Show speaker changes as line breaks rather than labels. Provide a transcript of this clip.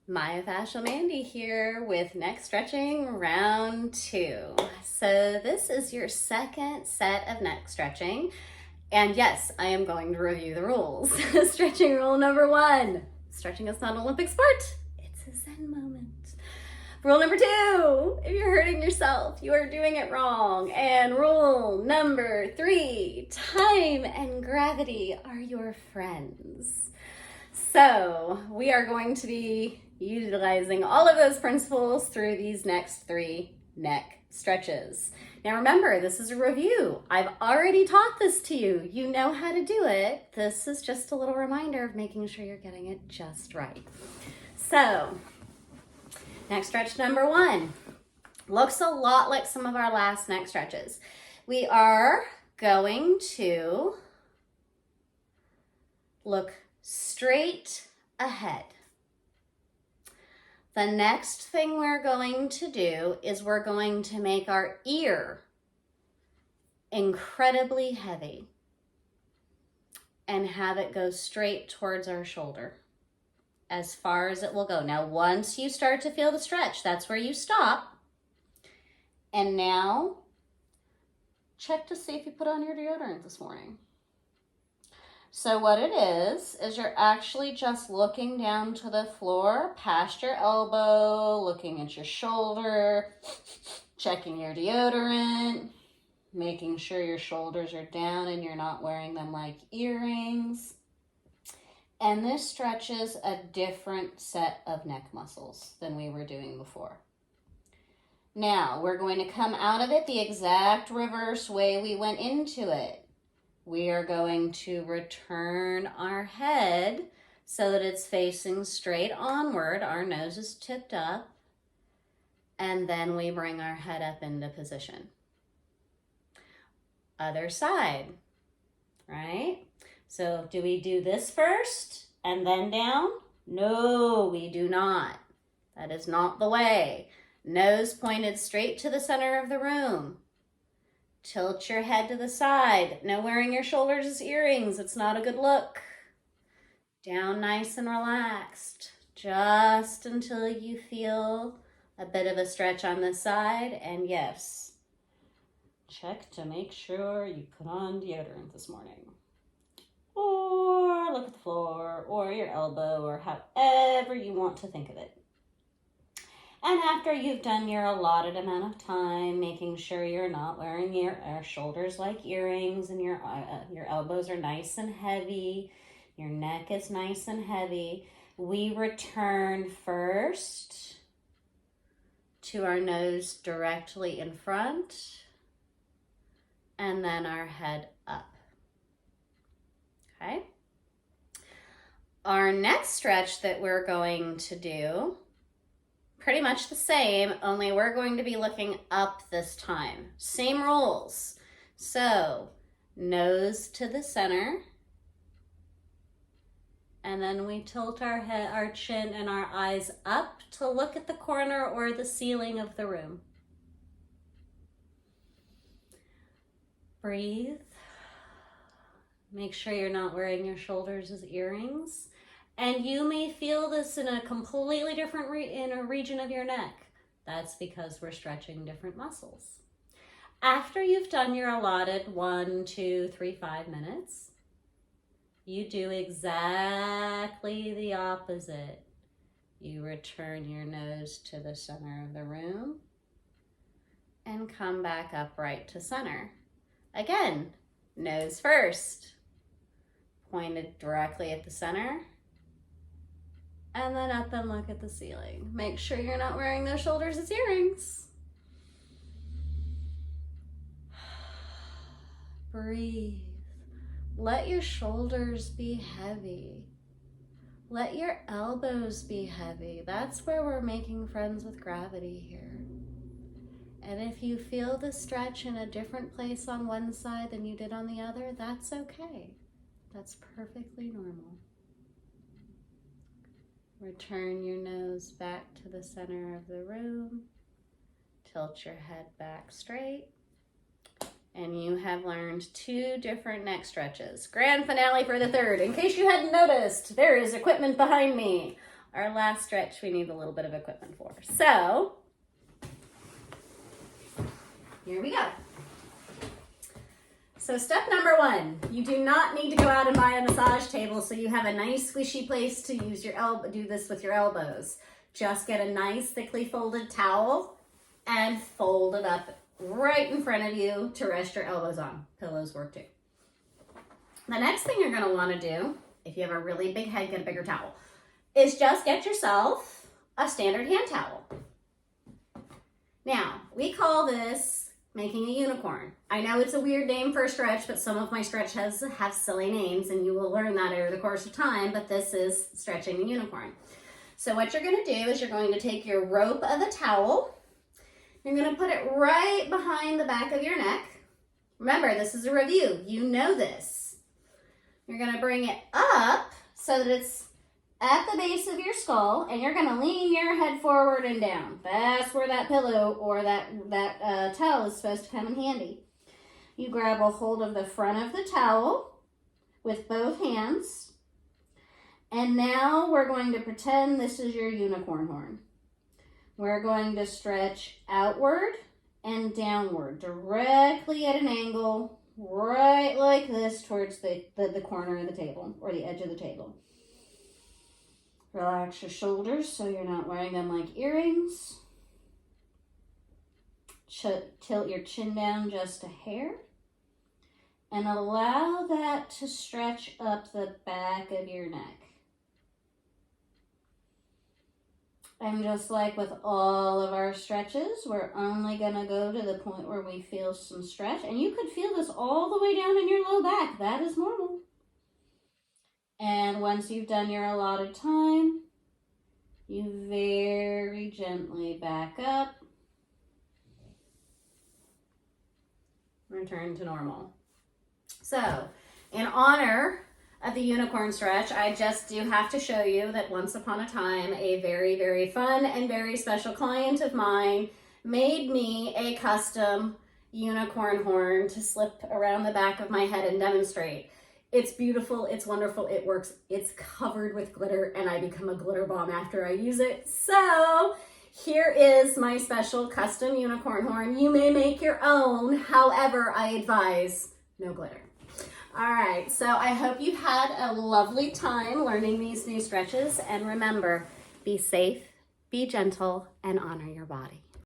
Myofascial Mandy here with neck stretching round 2. So this is your second set of neck stretching. And yes, I am going to review the rules. Stretching rule number 1. Stretching is not an Olympic sport. It's a Zen moment. Rule number 2, if you're hurting yourself, you are doing it wrong. And rule number 3, time and gravity are your friends. So we are going to be utilizing all of those principles through these next 3 neck stretches. Now remember, this is a review. I've already taught this to you. You know how to do it. This is just a little reminder of making sure you're getting it just right. So, neck stretch number 1 looks a lot like some of our last neck stretches. We are going to look straight ahead. The next thing we're going to do is we're going to make our ear incredibly heavy and have it go straight towards our shoulder as far as it will go. Now, once you start to feel the stretch, that's where you stop. And now, check to see if you put on your deodorant this morning. So what it is you're actually just looking down to the floor, past your elbow, looking at your shoulder, checking your deodorant, making sure your shoulders are down and you're not wearing them like earrings. And this stretches a different set of neck muscles than we were doing before. Now, we're going to come out of it the exact reverse way we went into it. We are going to return our head so that it's facing straight onward. Our nose is tipped up. And then we bring our head up into position. Other side, right? So do we do this first and then down? No, we do not. That is not the way. Nose pointed straight to the center of the room. Tilt your head to the side. No wearing your shoulders as earrings. It's not a good look. Down nice and relaxed. Just until you feel a bit of a stretch on this side. And yes, check to make sure you put on deodorant this morning. Or look at the floor or your elbow or however you want to think of it. And after you've done your allotted amount of time, making sure you're not wearing your shoulders like earrings and your elbows are nice and heavy, your neck is nice and heavy, we return first to our nose directly in front and then our head up. Okay? Our next stretch that we're going to do, pretty much the same, only we're going to be looking up this time. Same rules. So, nose to the center. And then we tilt our head, our chin, and our eyes up to look at the corner or the ceiling of the room. Breathe. Make sure you're not wearing your shoulders as earrings. And you may feel this in a completely different region of your neck. That's because we're stretching different muscles. After you've done your allotted 1, 2, 3, 5 minutes, you do exactly the opposite. You return your nose to the center of the room and come back upright to center. Again, nose first, pointed directly at the center. And then up and look at the ceiling. Make sure you're not wearing those shoulders as earrings. Breathe. Let your shoulders be heavy. Let your elbows be heavy. That's where we're making friends with gravity here. And if you feel the stretch in a different place on one side than you did on the other, that's okay. That's perfectly normal. Return your nose back to the center of the room. Tilt your head back straight. And you have learned 2 different neck stretches. Grand finale for the 3rd. In case you hadn't noticed, there is equipment behind me. our last stretch we need a little bit of equipment for. So, here we go. So step number 1, you do not need to go out and buy a massage table so you have a nice squishy place to use your elbow, do this with your elbows. Just get a nice thickly folded towel and fold it up right in front of you to rest your elbows on. Pillows work too. The next thing you're gonna wanna do, if you have a really big head, get a bigger towel, is just get yourself a standard hand towel. Now, we call this making a unicorn. I know it's a weird name for a stretch, but some of my stretches have silly names, and you will learn that over the course of time, but this is stretching a unicorn. So what you're gonna do is you're going to take your rope of a towel, you're gonna put it right behind the back of your neck. Remember, this is a review. You know this. You're gonna bring it up so that it's at the base of your skull, and you're gonna lean your head forward and down. That's where that pillow or that towel is supposed to come in handy. You grab a hold of the front of the towel with both hands, and now we're going to pretend this is your unicorn horn. We're going to stretch outward and downward, directly at an angle, right like this towards the corner of the table or the edge of the table. Relax your shoulders so you're not wearing them like earrings. Tilt your chin down just a hair. And allow that to stretch up the back of your neck. And just like with all of our stretches, we're only going to go to the point where we feel some stretch. And you could feel this all the way down in your low back. That is normal. And once you've done your allotted time, you very gently back up. Return to normal. So, in honor of the unicorn stretch, I just do have to show you that once upon a time, a very, very fun and very special client of mine made me a custom unicorn horn to slip around the back of my head and demonstrate. It's beautiful, it's wonderful, it works, it's covered with glitter, and I become a glitter bomb after I use it. So here is my special custom unicorn horn. You may make your own, however, I advise no glitter. All right, so I hope you had a lovely time learning these new stretches, and remember, be safe, be gentle, and honor your body.